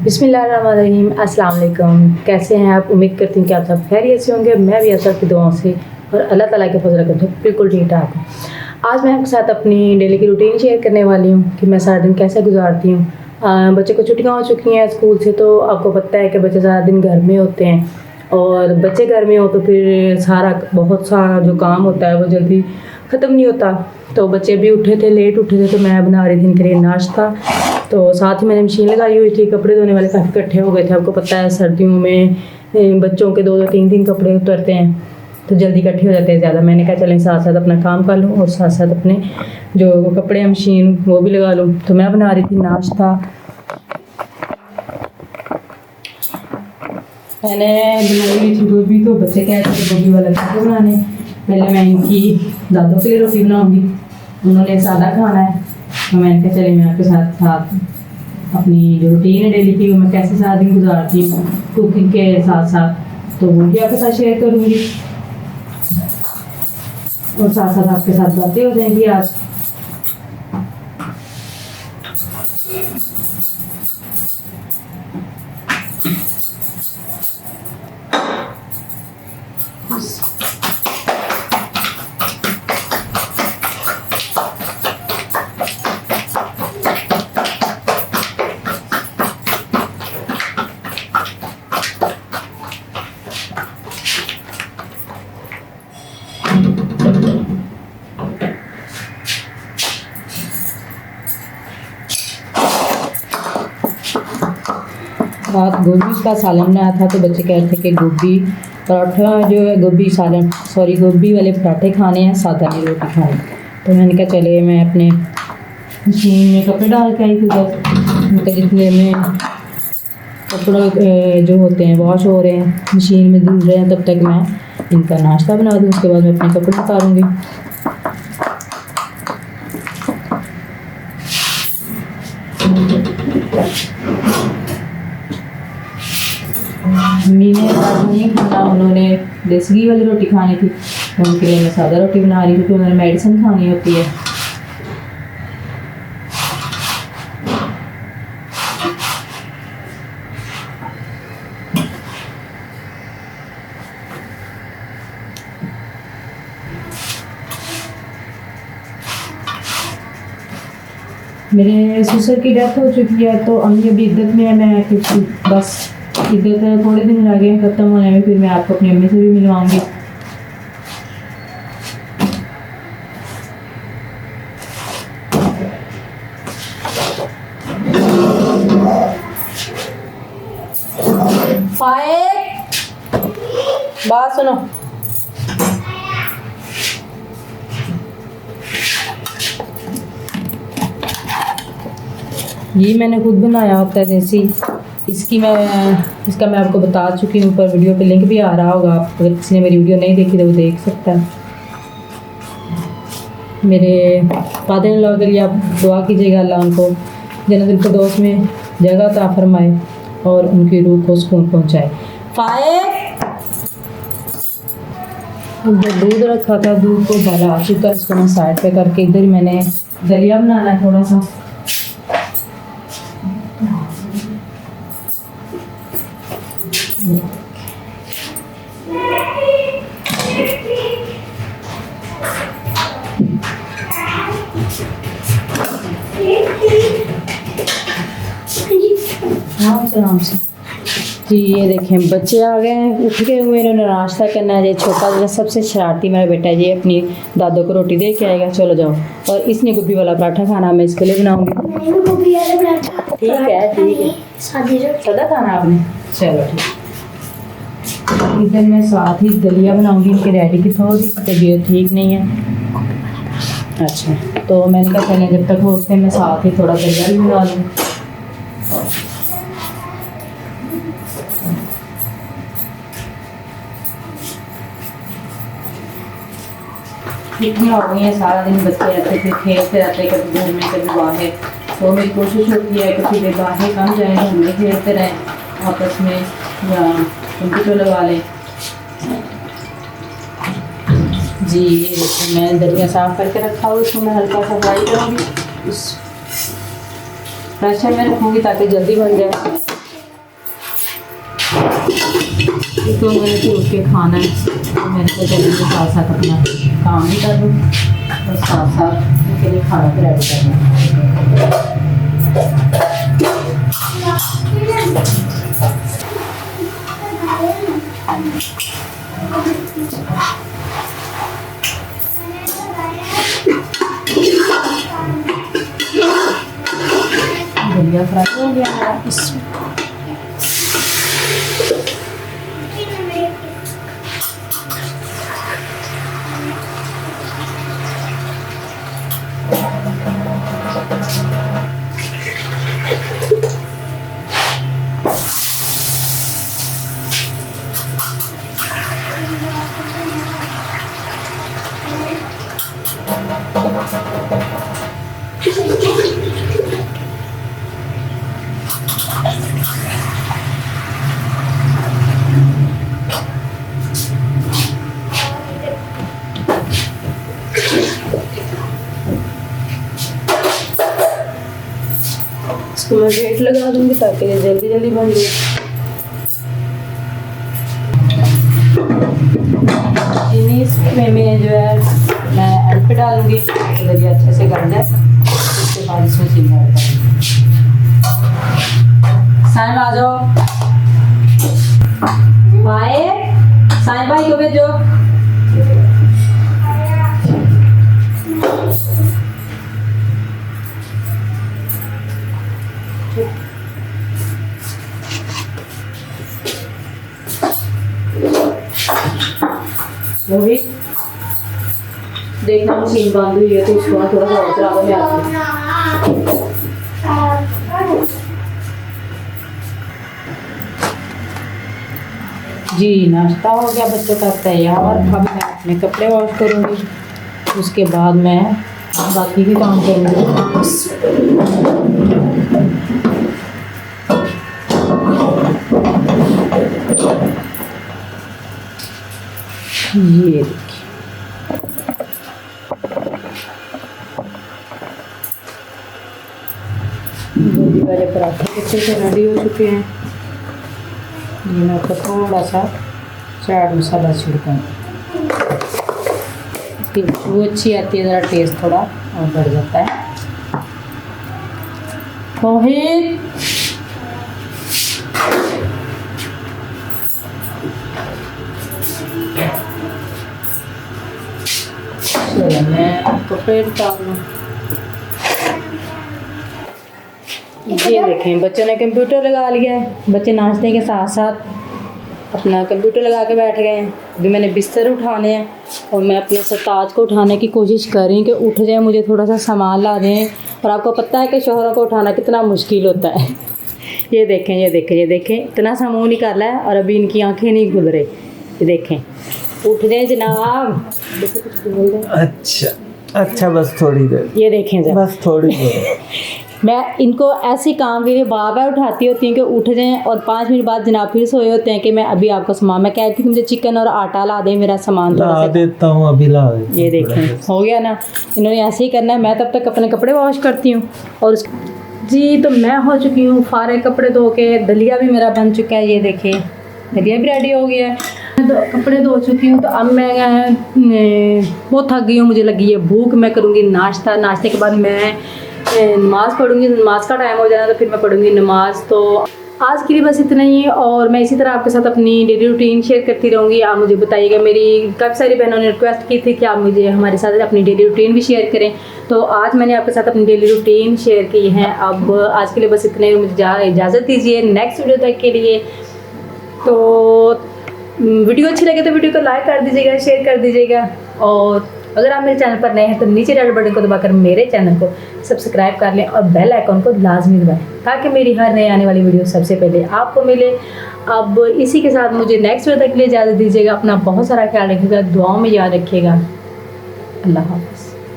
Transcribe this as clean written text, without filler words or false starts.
बिस्मिल्लाहिर्रहमानिर्रहीम। अस्सलाम वालेकुम। कैसे हैं आप? उम्मीद करती हूँ कि आप सब खैरियत से होंगे। मैं भी आप सबकी दुआओं से और अल्लाह ताला के फजल करते हुए बिल्कुल ठीक ठाक हूँ। आज मैं आपके साथ अपनी डेली की रूटीन शेयर करने वाली हूँ कि मैं सारा दिन कैसे गुजारती हूँ। बच्चे को छुट्टियाँ हो चुकी हैं स्कूल से, तो आपको पता है कि बच्चे सारा दिन घर में होते हैं और बच्चे घर में हो तो फिर बहुत सारा जो काम होता है वो जल्दी ख़त्म नहीं होता। तो बच्चे भी उठे थे, लेट उठे थे, तो मैं बना रही थी इनके लिए नाश्ता। तो साथ ही मैंने मशीन लगाई हुई थी, कपड़े धोने वाले काफ़ी इकट्ठे हो गए थे। आपको पता है सर्दियों में बच्चों के 2-2 3-3 कपड़े उतरते हैं तो जल्दी इकट्ठे हो जाते हैं ज़्यादा। मैंने कहा चलें साथ साथ अपना काम कर लूँ और साथ साथ अपने जो कपड़े हैं मशीन वो भी लगा लूँ। तो मैं बना रही थी नाश्ता। मैंने बनाई हुई थी गोभी, तो बच्चे कह रहे थे गोभी वाला पराठा बनाने। पहले मैं इनकी दादों के लिए रोटी बनाऊँगी, उन्होंने सादा खाना है। तो मैंने कहा चले मैं आपके साथ साथ अपनी जो रूटीन है डेली की वो मैं कैसे सारा दिन गुजारती हूँ कुकिंग के साथ साथ, तो वो भी आपके साथ शेयर करूँगी और साथ साथ आपके साथ बातें हो जाएंगी आज। रात गोभी का सालन बनाया था, तो बच्चे कह रहे थे कि गोभी पराठा जो है गोभी वाले पराठे खाने हैं, सादा नहीं रोटी खानी। तो मैंने कहा चले मैं अपने मशीन में कपड़े डाल के आई थी उधर, तो जितने में कपड़े जो होते हैं वॉश हो रहे हैं मशीन में धुल रहे हैं, तब तक मैं इनका नाश्ता बना दूँ। उसके बाद मैं अपने कपड़े उतारूँगी। मम्मी ने नहीं खाना, उन्होंने देसी घी वाली रोटी खानी थी, तो उनके लिए मैं सादा रोटी बना रही थी क्योंकि उन्होंने मेडिसिन खानी होती है। मेरे ससुर की डेथ हो चुकी है, तो अम्मी अभी इद्दत में है। मैं बस इद्दत थोड़े दिन रह गए ख़त्म होने में, फिर मैं आपको अपनी अम्मी से भी मिलवाऊंगी। बात सुनो, ये मैंने खुद बनाया होता है देसी। इसका मैं आपको बता चुकी हूँ, ऊपर वीडियो पे लिंक भी आ रहा होगा। आप अगर किसी ने मेरी वीडियो नहीं देखी तो वो देख सकता है। मेरे फादर इन लॉ के लिए आप दुआ कीजिएगा, अल्लाह उनको जन्नतुल फिरदौस में जगह अता फरमाए और उनकी रूह को सुकून पहुँचाए। उधर दूध रखा था, दूध को उबाला आ चुका है, इसको मैं साइड पे करके इधर ही मैंने दलिया बनाना है थोड़ा सा। आराम से जी। ये देखें बच्चे आ गए हैं, उठ गए हुए, इन्होंने नाश्ता करना है। ये छोटा जो सबसे शरारती मेरा बेटा है, ये अपनी दादों को रोटी दे के आएगा, चलो जाओ। और इसने गोभी वाला पराठा खाना, मैं इसके लिए बनाऊंगी। ठीक है सादा खाना आपने, चलो ठीक। इधर मैं साथ ही दलिया बनाऊंगी इनके डैडी की, थोड़ी तबीयत ठीक नहीं है। अच्छा, तो मैंने कहा चलें जब तक वो उठते मैं साथ ही थोड़ा दलिया भी बना लूँ। छुट्टियाँ हो गई हैं, सारा दिन बच्चे रहते थे, खेलते रहते, कभी घर में कभी बाहर। तो मेरी कोशिश होती है कि फिर बाहर कम जाएँ, घर में खेलते रहें आपस में या कंप्यूटर लगा लें। जी ये देखिए मैं दलिया साफ़ करके रखा हुआ, इसमें मैं हल्का सा फ्राई करूँगी। इस प्रेशर में रखूँगी ताकि जल्दी बन जाए। तो मैंने फिर उठ के खाना है, तो मैंने तो चलिए के साथ साथ अपना काम भी कर लूँ और साथ साथ उनके लिए खाना भी रेडी करना है। दलिया फ्राई हो गया मेरा। इसको मैं वेट लगा दूंगी ताकि ये जल्दी जल्दी बन जाए। चीनी इसमें मैं जो है मैं एंड पे डालूंगी तो दलिया अच्छे से गल जाए। उसके बाद इसमें चीनी ऐड करूँगी। साइम आ जाओ, भाई साइम भाई को भेजो। रोहित देखना मशीन बंद हुई है तो उसको थोड़ा सा और चला दो। जी नाश्ता हो गया बच्चों का तैयार। अब मैं अपने कपड़े वॉश करूँगी, उसके बाद मैं बाकी भी काम करूँगी। ये देखिए गोभी वाले पराठे अच्छे से रेडी हो चुके हैं। ये मैं आपको थोड़ा सा चाट मसाला छिड़कूँगी, इसकी खुशबू अच्छी आती है, ज़रा टेस्ट थोड़ा और बढ़ जाता है। रोहित मैं कपड़े उतार लूँ। ये देखें बच्चों ने कंप्यूटर लगा लिया है। बच्चे नाश्ते के साथ साथ अपना कंप्यूटर लगा के बैठ गए हैं। अभी मैंने बिस्तर उठाने हैं और मैं अपने सरताज को उठाने की कोशिश कर रही हूँ कि उठ जाए, मुझे थोड़ा सा सामान ला दें। और आपको पता है कि शोहरों को उठाना कितना मुश्किल होता है। ये देखें ये देखें ये देखें, इतना सा मुँह निकाला है और अभी इनकी आँखें नहीं खुल रही। ये देखें, उठ जाए जनाब। अच्छा बस थोड़ी देर। ये देखें जरा, बस थोड़ी देर। मैं इनको ऐसे काम के लिए बार बार उठाती होती हूँ कि उठ जाएं और 5 मिनट बाद जनाब फिर सोए होते हैं कि मैं अभी आपका सामान, मैं कहती हूँ मुझे चिकन और आटा ला दें, मेरा सामान थोड़ा सा देता हूँ, अभी ला देता हूँ। ये देखें हो गया ना, इन्होंने ऐसे ही करना है। मैं तब तक अपने कपड़े वॉश करती हूँ। और जी तो मैं हो चुकी हूँ फारे कपड़े धो के, दलिया भी मेरा बन चुका है। ये देखें दलिया भी रेडी हो गया है। मैं कपड़े धो चुकी हूँ तो अब मैं बहुत थक गई हूँ, मुझे लगी है भूख। मैं करूँगी नाश्ता, नाश्ते के बाद मैं नमाज़ पढ़ूँगी। नमाज का टाइम हो जाना तो फिर मैं पढ़ूँगी नमाज। तो आज के लिए बस इतना ही, और मैं इसी तरह आपके साथ अपनी डेली रूटीन शेयर करती रहूँगी। आप मुझे बताइएगा, मेरी काफ़ी सारी बहनों ने रिक्वेस्ट की थी कि आप मुझे हमारे साथ अपनी डेली रूटीन भी शेयर करें, तो आज मैंने आपके साथ अपनी डेली रूटीन शेयर की है। अब आज के लिए बस इतना ही, मुझे इजाज़त दीजिए नेक्स्ट वीडियो तक के लिए। तो वीडियो अच्छी लगे तो वीडियो को लाइक कर दीजिएगा, शेयर कर दीजिएगा, और अगर आप मेरे चैनल पर नए हैं तो नीचे रेड बटन को दबाकर मेरे चैनल को सब्सक्राइब कर लें और बेल आइकॉन को लाजमी दबाएं ताकि मेरी हर नई आने वाली वीडियो सबसे पहले आपको मिले। अब इसी के साथ मुझे नेक्स्ट वीडियो तक के लिए इजाज़त दीजिएगा। अपना बहुत सारा ख्याल रखिएगा, दुआओं में याद रखिएगा। अल्लाह हाफ़िज़।